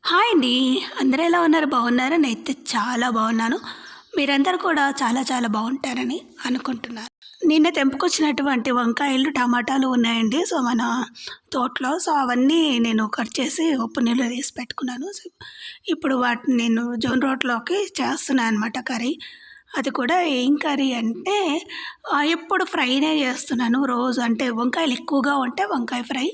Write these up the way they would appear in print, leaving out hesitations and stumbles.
Hi అండి. అందరూ ఎలా ఉన్నారు? బాగున్నారా? నేనైతే చాలా బాగున్నాను. మీరందరూ కూడా చాలా చాలా బాగుంటారని అనుకుంటున్నాను. నిన్న తెంపుకొచ్చినటువంటి వంకాయలు, టమాటాలు ఉన్నాయండి. సో, మన తోటలో. సో, అవన్నీ నేను కట్ చేసి ఉప్పు నీళ్ళలో వేసి పెట్టుకున్నాను. సో, ఇప్పుడు వాటిని నేను జొన్న రోట్లోకి చేస్తున్నాను అనమాట కర్రీ. అది కూడా ఏం కర్రీ అంటే ఎప్పుడు ఫ్రైనే చేస్తున్నాను రోజు. అంటే వంకాయలు ఎక్కువగా ఉంటే వంకాయ ఫ్రై,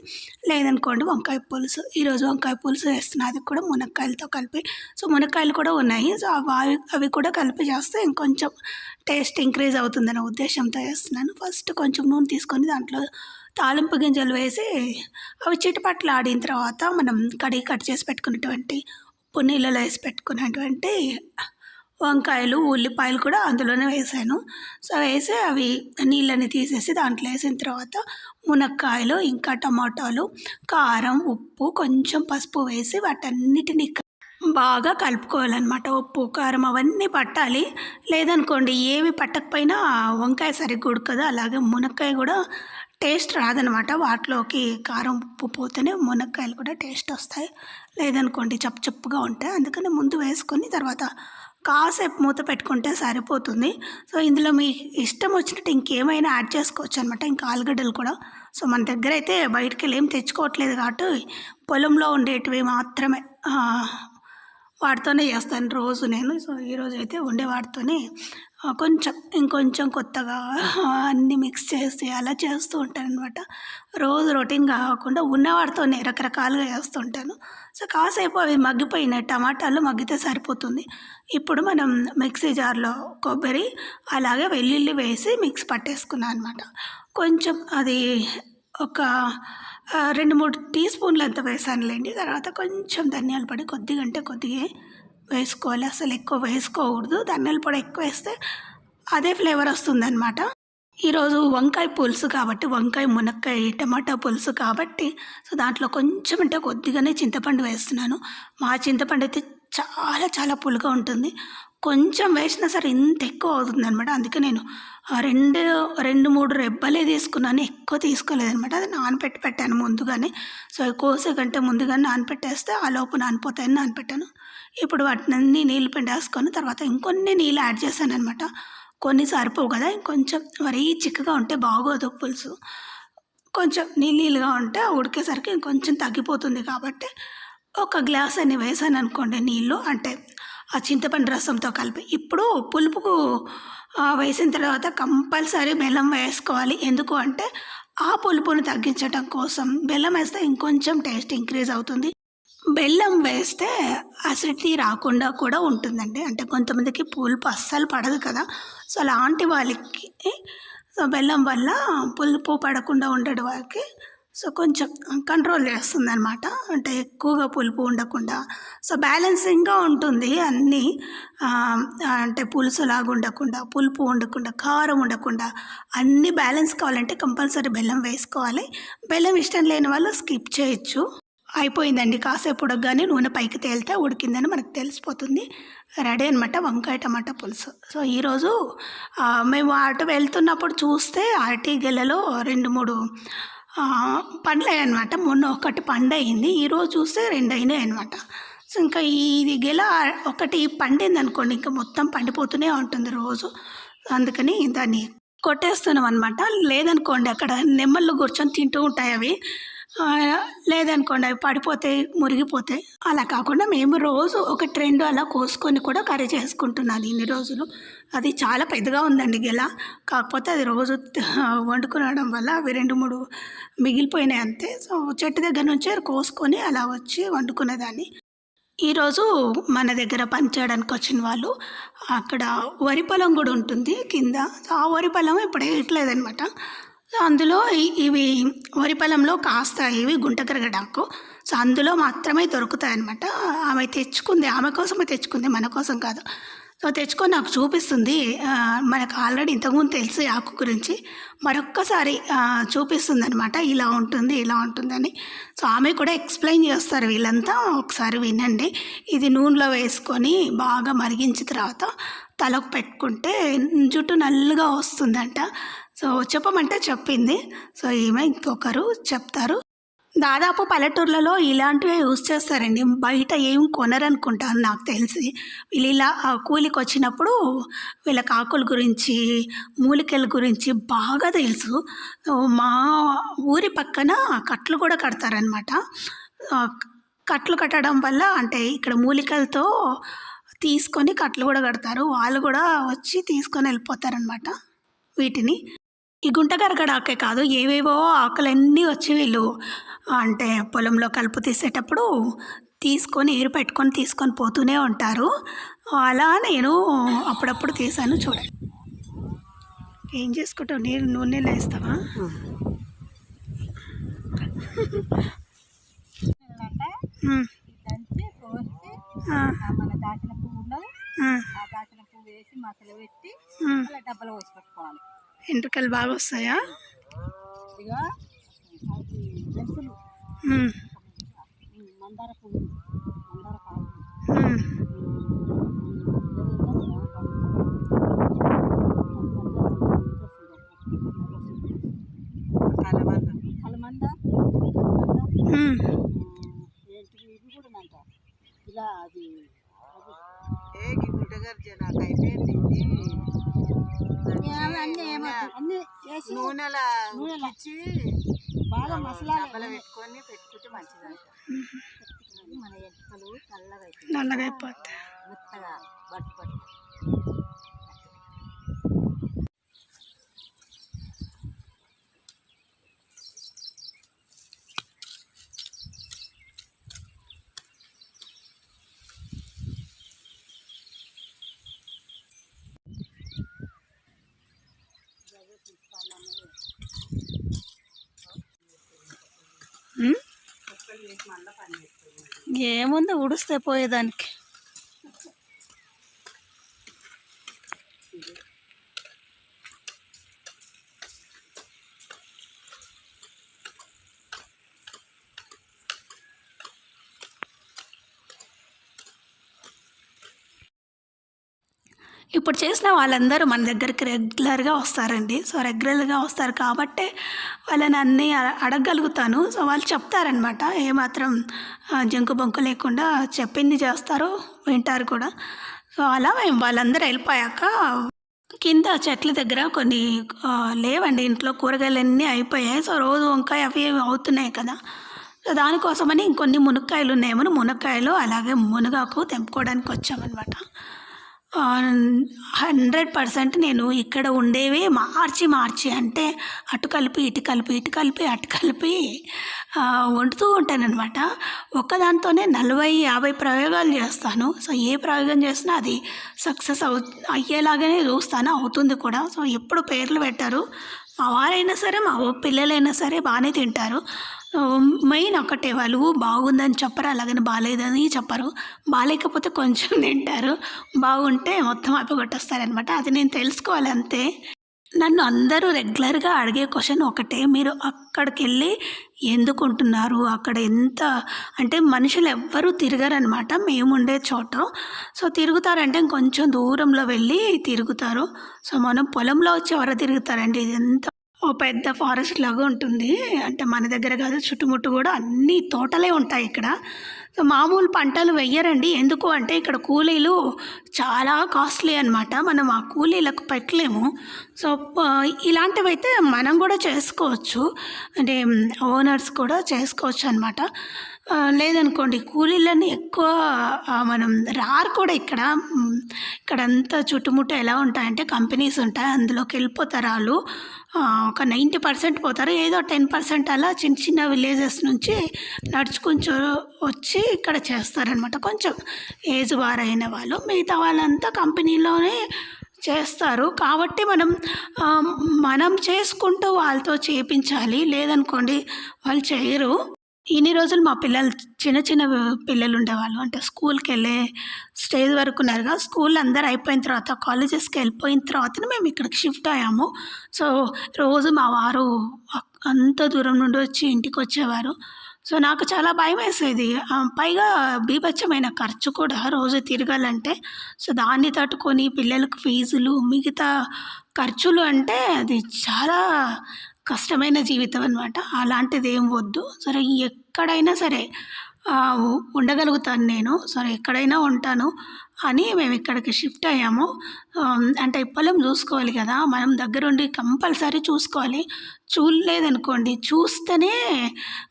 లేదనుకోండి వంకాయ పులుసు. ఈరోజు వంకాయ పులుసు చేస్తున్నా, అది కూడా మునక్కాయలతో కలిపి. సో, మునక్కాయలు కూడా ఉన్నాయి. సో, అవి కూడా కలిపి చేస్తే ఇంకొంచెం టేస్ట్ ఇంక్రీజ్ అవుతుందనే ఉద్దేశంతో చేస్తున్నాను. ఫస్ట్ కొంచెం నూనె తీసుకొని దాంట్లో తాలింపు గింజలు వేసి అవి చిటపటలాడిన తర్వాత మనం కడిగి కట్ చేసి పెట్టుకున్నటువంటి ఉప్పు నీళ్ళలో వేసి పెట్టుకున్నటువంటి వంకాయలు, ఉల్లిపాయలు కూడా అందులోనే వేసాను. సో, వేసి అవి నీళ్ళని తీసేసి దాంట్లో వేసిన తర్వాత మునక్కాయలు, ఇంకా టమాటాలు, కారం, ఉప్పు, కొంచెం పసుపు వేసి వాటన్నిటిని బాగా కలుపుకోవాలన్నమాట. ఉప్పు, కారం అవన్నీ పట్టాలి. లేదనుకోండి ఏవి పట్టకపోయినా వంకాయ సరిగ్గా ఉడకదు. అలాగే మునక్కాయ కూడా టేస్ట్ రాదనమాట. వాటిలోకి కారం, ఉప్పు పోతేనే మునక్కాయలు కూడా టేస్ట్ వస్తాయి. లేదనుకోండి చప్పు చప్పుగా ఉంటాయి. అందుకని ముందు వేసుకొని తర్వాత కాసేపు మూత పెట్టుకుంటే సరిపోతుంది. సో, ఇందులో మీ ఇష్టం వచ్చినట్టు ఇంకేమైనా యాడ్ చేసుకోవచ్చు అనమాట. ఇంకా ఆలుగడ్డలు కూడా. సో, మన దగ్గర అయితే బయటికెళ్ళి ఏం తెచ్చుకోవట్లేదు కాబట్టి పొలంలో ఉండేటివి మాత్రమే వాటితోనే చేస్తాను రోజు నేను. సో, ఈరోజు అయితే ఉండే వాటితోనే కొంచెం ఇంకొంచెం కొత్తగా అన్నీ మిక్స్ చేసి అలా చేస్తూ ఉంటాననమాట. రోజు రొటీన్‌గా కాకుండా ఉన్న వాటితోనే రకరకాలుగా చేస్తూ ఉంటాను. సో, కాసేపు అవి మగ్గిపోయినాయి. టమాటాలు మగ్గితే సరిపోతుంది. ఇప్పుడు మనం మిక్సీ జార్‌లో కొబ్బరి, అలాగే వెల్లుల్లి వేసి మిక్స్ పట్టేసుకున్నాను అనమాట. కొంచెం అది ఒక 2, 3 టీ స్పూన్లు అంత వేసానులేండి. తర్వాత కొంచెం ధనియాల పొడి కొద్దిగా, అంటే కొద్దిగే వేసుకోవాలి. అసలు ఎక్కువ వేసుకోకూడదు. ధనియాల పొడి ఎక్కువ వేస్తే అదే ఫ్లేవర్ వస్తుందన్నమాట. ఈరోజు వంకాయ పులుసు కాబట్టి, వంకాయ, మునక్కాయ, టమాటా పులుసు కాబట్టి, సో, దాంట్లో కొంచెం అంటే కొద్దిగానే చింతపండు వేస్తున్నాను. మా చింతపండు అయితే చాలా చాలా పుల్లగా ఉంటుంది. కొంచెం వేసినా సరే ఇంత ఎక్కువ అవుతుందనమాట. అందుకే నేను 2, 3 రెబ్బలే తీసుకున్నాను. ఎక్కువ తీసుకోలేదనమాట. అది నానబెట్టి పెట్టాను ముందుగానే. సో, కోసే కంటే ముందుగానే నానబెట్టేస్తే ఆ లోపు నానిపోతాయని నానబెట్టాను. ఇప్పుడు వాటినన్నీ నీళ్ళు పిండేసుకొని తర్వాత ఇంకొన్ని నీళ్ళు యాడ్ చేశాననమాట. కొన్ని సరిపోవు కదా, ఇంకొంచెం మరీ చిక్కగా ఉంటే బాగోదు పులుసు. కొంచెం నీళ్ళగా ఉంటే ఉడికేసరికి ఇంకొంచెం తగ్గిపోతుంది కాబట్టి ఒక గ్లాస్ అని వేసాననుకోండి నీళ్ళు, అంటే ఆ చింతపండు రసంతో కలిపి. ఇప్పుడు పులుపుకు వేసిన తర్వాత కంపల్సరీ బెల్లం వేసుకోవాలి. ఎందుకు అంటే ఆ పులుపుని తగ్గించడం కోసం. బెల్లం వేస్తే ఇంకొంచెం టేస్ట్ ఇంక్రీజ్ అవుతుంది. బెల్లం వేస్తే అసిడిటీ రాకుండా కూడా ఉంటుందండి. అంటే కొంతమందికి పులుపు అస్సలు పడదు కదా. సో, అలాంటి వాళ్ళకి సో, బెల్లం వల్ల పులుపు పడకుండా ఉండడం వాళ్ళకి సో, కొంచెం కంట్రోల్ చేస్తుందనమాట. అంటే ఎక్కువగా పులుపు ఉండకుండా. సో, బ్యాలెన్సింగ్‌గా ఉంటుంది అన్నీ. అంటే పులుసులాగా ఉండకుండా, పులుపు ఉండకుండా, కారం ఉండకుండా అన్నీ బ్యాలెన్స్ కావాలంటే కంపల్సరీ బెల్లం వేసుకోవాలి. బెల్లం ఇష్టం లేని వాళ్ళు స్కిప్ చేయొచ్చు. అయిపోయిందండి. కాసేపు ఉడకగానే నూనె పైకి తేలితే ఉడికిందని మనకు తెలిసిపోతుంది. రెడీ అనమాట వంకాయ టమాటా పులుసు. సో, ఈరోజు మేము అటు వెళ్తున్నప్పుడు చూస్తే అరటి గెలలో 2, 3 పండ్లయ్యాయనమాట. మొన్న ఒకటి పండయింది. ఈరోజు చూస్తే 2 అయినాయనమాట. సో, ఇంకా ఇది గెల ఒకటి పండిందనుకోండి ఇంకా మొత్తం పండిపోతూనే ఉంటుంది రోజు. అందుకని దాన్ని కొట్టేస్తున్నాం అనమాట. లేదనుకోండి అక్కడ నెమ్మళ్ళు కూర్చొని తింటూ ఉంటాయి అవి. లేదనుకోండి అవి పడిపోతాయి, మురిగిపోతాయి. అలా కాకుండా మేము రోజు 1, 2 అలా కోసుకొని కూడా కర్రీ చేసుకుంటున్నాను ఇన్ని రోజులు. అది చాలా పెద్దగా ఉందండి గెల. కాకపోతే అది రోజు వండుకునడం వల్ల అవి 2, 3 మిగిలిపోయినాయి అంతే. సో, చెట్టు దగ్గర నుంచే కోసుకొని అలా వచ్చి వండుకునేదాన్ని. ఈరోజు మన దగ్గర పని చేయడానికి వచ్చిన వాళ్ళు అక్కడ వరి పొలం కూడా ఉంటుంది కింద. సో, ఆ వరి పొలం ఇప్పుడు వేయట్లేదనమాట. సో, అందులో ఇవి వరి పొలంలో కాస్తాయి ఇవి గుంటకరగడాకు. సో, అందులో మాత్రమే దొరుకుతాయన్నమాట. ఆమె తెచ్చుకుంది, ఆమె కోసమే తెచ్చుకుంది, మన కోసం కాదు. సో, తెచ్చుకొని నాకు చూపిస్తుంది. మనకు ఆల్రెడీ ఇంతకుముందు తెలుసు ఈ ఆకు గురించి. మరొక్కసారి చూపిస్తుందనమాట. ఇలా ఉంటుంది, ఇలా ఉంటుందని. సో, ఆమె కూడా ఎక్స్‌ప్లెయిన్ చేస్తారు వీళ్ళంతా. ఒకసారి వినండి. ఇది నూనెలో వేసుకొని బాగా మరిగించిన తర్వాత తలకు పెట్టుకుంటే జుట్టు నల్లగా వస్తుందంట. సో, చెప్పమంటే చెప్పింది. సో, ఈమె ఇంకొకరు చెప్తారు. దాదాపు పల్లెటూర్లలో ఇలాంటివే యూజ్ చేస్తారండి. బయట ఏం కొనరనుకుంటాను నాకు తెలిసి. వీళ్ళు ఇలా కూలికొచ్చినప్పుడు వీళ్ళకి ఆకుల గురించి, మూలికల గురించి బాగా తెలుసు. మా ఊరి పక్కన కట్లు కూడా కడతారనమాట. కట్లు కట్టడం వల్ల అంటే ఇక్కడ మూలికలతో తీసుకొని కట్లు కూడా కడతారు. వాళ్ళు కూడా వచ్చి తీసుకొని వెళ్ళిపోతారనమాట వీటిని. ఈ గుంటగరగడాకే కాదు, ఏవేవో ఆకులన్నీ వచ్చి వీళ్ళు అంటే పొలంలో కలుపు తీసేటప్పుడు తీసుకొని ఏరు పెట్టుకొని తీసుకొని పోతూనే ఉంటారు. అలా నేను అప్పుడప్పుడు తీసాను. చూడండి ఏం చేసుకుంటావు, నూనెలో వేస్తావా? మన దాచిన పువ్వు ఉన్నది, ఆ దాచిన పువ్వు వేసి మసలు పెట్టి అలా డబ్బలు పోసి పెట్టుకోవాలి. ఎంట్రుకలు బాగా వస్తాయా? ఇక అది మెంతులు, మందార పువ్వు, మందార పాలు, కలమంద, ఏంటి ఇవి కూడా అంట ఇలా అది నూనెలా ఇచ్చి బాగా మసాలా పెట్టుకొని పెట్టుకుంటే మంచిదంట. మన ఎంటలు నల్లగా అయిపోతాయి, మెత్తగా బట్టు పట్టు. ఏముంది ఉడిస్తే పోయేదానికి. ఇప్పుడు చేసిన వాళ్ళందరూ మన దగ్గరికి రెగ్యులర్గా వస్తారండి. సో రెగ్యులర్గా వస్తారు కాబట్టే వాళ్ళని అన్నీ అడగగలుగుతాను. సో వాళ్ళు చెప్తారనమాట, ఏమాత్రం జంకు బొంకు లేకుండా చెప్పింది చేస్తారు, వింటారు కూడా. సో అలా మేము వాళ్ళందరూ వెళ్ళిపోయాక కింద చెట్ల దగ్గర కొన్ని లేవండి, ఇంట్లో కూరగాయలన్నీ అయిపోయాయి. సో రోజు వంకాయ అవి అవుతున్నాయి కదా, సో దానికోసమని ఇంకొన్ని మునక్కాయలు ఉన్నాయేమో, మునక్కాయలు అలాగే మునగాకు తెంపుకోవడానికి వచ్చామన్నమాట. 100% నేను ఇక్కడ ఉండేవి మార్చి అంటే అటు కలిపి ఇటు కలిపి ఇటు కలిపి అటు కలిపి వండుతూ ఉంటానన్నమాట. ఒక్కదాంతోనే 40-50 ప్రయోగాలు చేస్తాను. సో ఏ ప్రయోగం చేసినా అది సక్సెస్ అయ్యేలాగానే చూస్తాను, అవుతుంది కూడా. సో ఎప్పుడు పేర్లు పెట్టారు, మా వారైనా సరే మా పిల్లలైనా సరే బాగానే తింటారు. మెయిన్ ఒకటే, వాళ్ళు బాగుందని చెప్పరు, అలాగని బాగాలేదని చెప్పరు. బాగాలేకపోతే కొంచెం తింటారు, బాగుంటే మొత్తం అయిపోగొట్టేస్తారనమాట. అది నేను తెలుసుకోవాలి అంతే. నన్ను అందరూ రెగ్యులర్గా అడిగే క్వశ్చన్ ఒకటే, మీరు అక్కడికి వెళ్ళి ఎందుకు ఉంటున్నారు, అక్కడ ఎంత అంటే మనుషులు ఎవ్వరూ తిరగరనమాట మేము ఉండే చోట. సో తిరుగుతారంటే ఇంకొంచెం దూరంలో వెళ్ళి తిరుగుతారు. సో మనం పొలంలో వచ్చి ఎవరు తిరుగుతారండి, ఇది ఎంత ఓ పెద్ద ఫారెస్ట్ లాగా ఉంటుంది. అంటే మన దగ్గర కాదు, చుట్టుముట్టు కూడా అన్ని తోటలే ఉంటాయి ఇక్కడ. సో మామూలు పంటలు వెయ్యరండి, ఎందుకు అంటే ఇక్కడ కూలీలు చాలా కాస్ట్లీ అనమాట, మనం ఆ కూలీలకు పెట్టలేము. సో ఇలాంటివి అయితే మనం కూడా చేసుకోవచ్చు, అంటే ఓనర్స్ కూడా చేసుకోవచ్చు అనమాట. లేదనుకోండి కూలీలని ఎక్కువ మనం రారు కూడా ఇక్కడ. ఇక్కడంతా చుట్టుముట్టు ఎలా ఉంటాయంటే కంపెనీస్ ఉంటాయి, అందులోకి వెళ్ళిపోతారు వాళ్ళు. ఒక 90% పోతారు, ఏదో 10% అలా చిన్న చిన్న విలేజెస్ నుంచి నడుచుకుంటూ వచ్చి ఇక్కడ చేస్తారనమాట. కొంచెం ఏజ్ బారైన వాళ్ళు, మిగతా వాళ్ళంతా కంపెనీలోనే చేస్తారు. కాబట్టి మనం చేసుకుంటూ వాళ్ళతో చేయించాలి, లేదనుకోండి వాళ్ళు చేయరు. ఇన్ని రోజులు మా పిల్లలు చిన్న చిన్న పిల్లలు ఉండేవాళ్ళు, అంటే స్కూల్కి వెళ్ళే స్టేజ్ వరకు ఉన్నారు కదా. స్కూల్ అందరూ అయిపోయిన తర్వాత కాలేజెస్కి వెళ్ళిపోయిన తర్వాతనే మేము ఇక్కడికి షిఫ్ట్ అయ్యాము. సో రోజు మా వారు అంత దూరం నుండి వచ్చి ఇంటికి వచ్చేవారు. సో నాకు చాలా భయం వేసేది, పైగా బీభత్సమైన ఖర్చు కూడా రోజు తిరగాలంటే. సో దాన్ని తట్టుకొని పిల్లలకు ఫీజులు మిగతా ఖర్చులు అంటే అది చాలా కష్టమైన జీవితం అనమాట. అలాంటిది ఏం వద్దు. సరే ఎక్కడైనా సరే ఉండగలుగుతాను నేను. సరే ఎక్కడైనా ఉంటాను అని మేము ఇక్కడికి షిఫ్ట్ అయ్యాము. అంటే పొలం చూసుకోవాలి కదా! మనం దగ్గరుండి కంపల్సరీ చూసుకోవాలి. చూడలేదనుకోండి, చూస్తేనే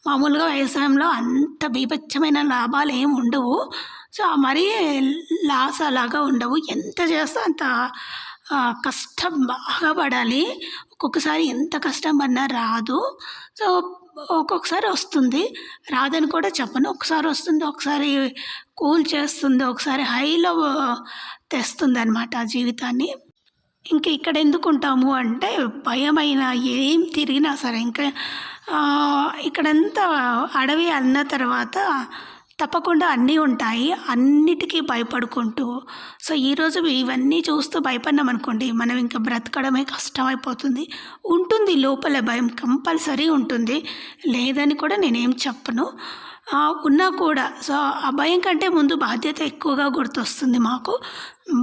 మామూలుగా వ్యవసాయంలో అంత బీభత్సమైన లాభాలు ఏమి ఉండవు. సో, మరీ లాస్ అలాగా ఉండవు. ఎంత చేస్తే అంత కష్టం బాగా పడాలి. ఒక్కొక్కసారి ఎంత కష్టం పడినా రాదు. సో, ఒక్కొక్కసారి వస్తుంది. రాదని కూడా చెప్పను. ఒకసారి వస్తుంది, ఒకసారి కూల్ చేస్తుంది, ఒకసారి హైలో తెస్తుందనమాట ఆ జీవితాన్ని. ఇంక ఇక్కడ ఎందుకుంటాము అంటే భయమైనా ఏం తిరిగినా సరే ఇంకా ఇక్కడంతా అడవి అన్న తర్వాత తప్పకుండా అన్నీ ఉంటాయి. అన్నిటికీ భయపడుకుంటూ సో ఈరోజు ఇవన్నీ చూస్తూ భయపడినాం అనుకోండి, మనం ఇంకా బ్రతకడమే కష్టమైపోతుంది. ఉంటుంది లోపల భయం కంపల్సరీ ఉంటుంది, లేదని కూడా నేనేం చెప్పను. ఉన్నా కూడా సో ఆ భయం కంటే ముందు బాధ్యత ఎక్కువగా గుర్తొస్తుంది మాకు.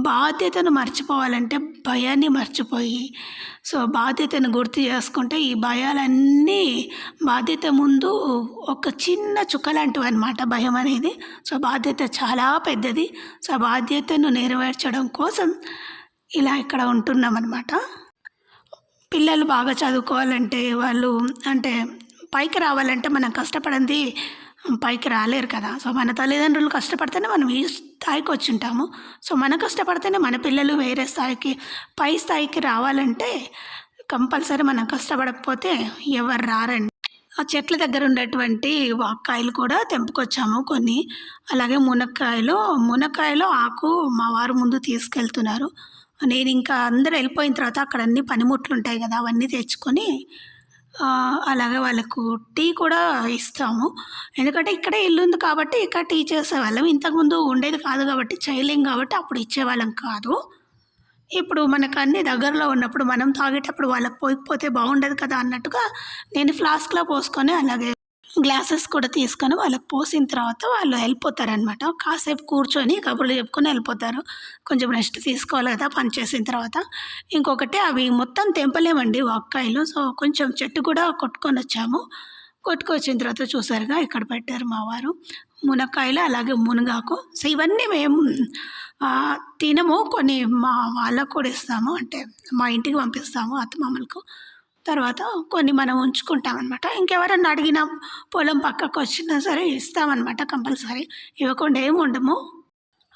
బాధ్యతను మర్చిపోవాలంటే భయాన్ని మర్చిపోయి సో బాధ్యతను గుర్తు చేసుకుంటే ఈ భయాలన్నీ బాధ్యత ముందు ఒక చిన్న చుక్క లాంటివి అనమాట భయం అనేది. సో బాధ్యత చాలా పెద్దది. సో బాధ్యతను నెరవేర్చడం కోసం ఇలా ఇక్కడ ఉంటున్నాం అనమాట. పిల్లలు బాగా చదువుకోవాలంటే వాళ్ళు అంటే పైకి రావాలంటే మనం కష్టపడింది పైకి రాలేరు కదా! సో మన తల్లిదండ్రులు కష్టపడితేనే మనం ఈ స్థాయికి వచ్చుంటాము. సో మనం కష్టపడితేనే మన పిల్లలు వేరే స్థాయికి పై స్థాయికి రావాలంటే కంపల్సరీ మనం కష్టపడకపోతే ఎవరు రారండి. ఆ చెట్ల దగ్గర ఉండేటువంటి వాక్కాయలు కూడా తెంపుకొచ్చాము కొన్ని. అలాగే మునక్కాయలు ఆకు మా వారు ముందు తీసుకెళ్తున్నారు. నేను ఇంకా అందరూ వెళ్ళిపోయిన తర్వాత అక్కడ అన్ని పనిముట్లు ఉంటాయి కదా, అవన్నీ తెచ్చుకొని అలాగే వాళ్ళకు టీ కూడా ఇస్తాము. ఎందుకంటే ఇక్కడే ఇల్లు ఉంది కాబట్టి ఇక్కడ టీ చేసేవాళ్ళం. ఇంతకుముందు ఉండేది కాదు కాబట్టి చేయలేం కాబట్టి అప్పుడు ఇచ్చేవాళ్ళం కాదు. ఇప్పుడు మనకు అన్నీ దగ్గరలో ఉన్నప్పుడు మనం తాగేటప్పుడు వాళ్ళకి పోయిపోతే బాగుండదు కదా అన్నట్టుగా నేను ఫ్లాస్క్లో పోసుకొని అలాగే గ్లాసెస్ కూడా తీసుకొని వాళ్ళకి పోసిన తర్వాత వాళ్ళు వెళ్ళిపోతారనమాట. కాసేపు కూర్చొని కబుర్లు చెప్పుకొని వెళ్ళిపోతారు. కొంచెం రెస్ట్ తీసుకోవాలి కదా పని చేసిన తర్వాత. ఇంకొకటి అవి మొత్తం తెంపలేమండి వాక్కాయలు. సో కొంచెం చెట్టు కూడా కొట్టుకొని వచ్చాము. కొట్టుకొచ్చిన తర్వాత చూసారుగా ఇక్కడ పెట్టారు మా వారు మునక్కాయలు అలాగే మునగాకు. సో ఇవన్నీ మేము తినము, కొన్ని మా వాళ్ళకు కూడా ఇస్తాము, అంటే మా ఇంటికి పంపిస్తాము అత్తమామలకు. తర్వాత కొన్ని మనం ఉంచుకుంటామన్నమాట. ఇంకెవరన్నా అడిగినా పొలం పక్కకు వచ్చినా సరే ఇస్తామన్నమాట కంపల్సరీ. ఇవ్వకుండా ఏమి ఉండము.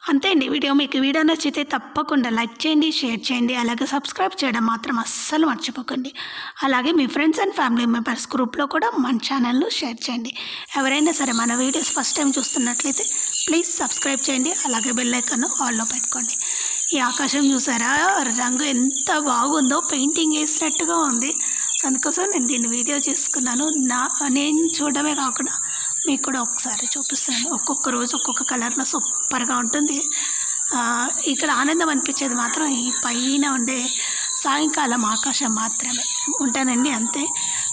అంతే అండి వీడియో. మీకు వీడియో నచ్చితే తప్పకుండా లైక్ చేయండి, షేర్ చేయండి, అలాగే సబ్స్క్రైబ్ చేయడం మాత్రం అస్సలు మర్చిపోకండి. అలాగే మీ ఫ్రెండ్స్ అండ్ ఫ్యామిలీ మెంబర్స్ గ్రూప్లో కూడా మన ఛానల్ను షేర్ చేయండి. ఎవరైనా సరే మన వీడియోస్ ఫస్ట్ టైం చూస్తున్నట్లయితే ప్లీజ్ సబ్స్క్రైబ్ చేయండి, అలాగే బెల్ ఐకాన్ ఆల్లో పెట్టుకోండి. ఈ ఆకాశం చూసారా, రంగు ఎంత బాగుందో, పెయింటింగ్ వేసినట్టుగా ఉంది. అందుకోసం నేను దీన్ని వీడియో చేసుకున్నాను. నేను చూడడమే కాకుండా మీకు కూడా ఒకసారి చూపిస్తాను. ఒక్కొక్క రోజు ఒక్కొక్క కలర్లో సూపర్గా ఉంటుంది. ఇక్కడ ఆనందం అనిపించేది మాత్రం ఈ పైన ఉండే సాయంకాలం ఆకాశం మాత్రమే. ఉంటానండి అంతే.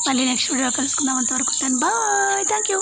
మళ్ళీ నెక్స్ట్ వీడియో కలుసుకుందాం. అంతవరకు ఉంటాను. బాయ్. Thank you.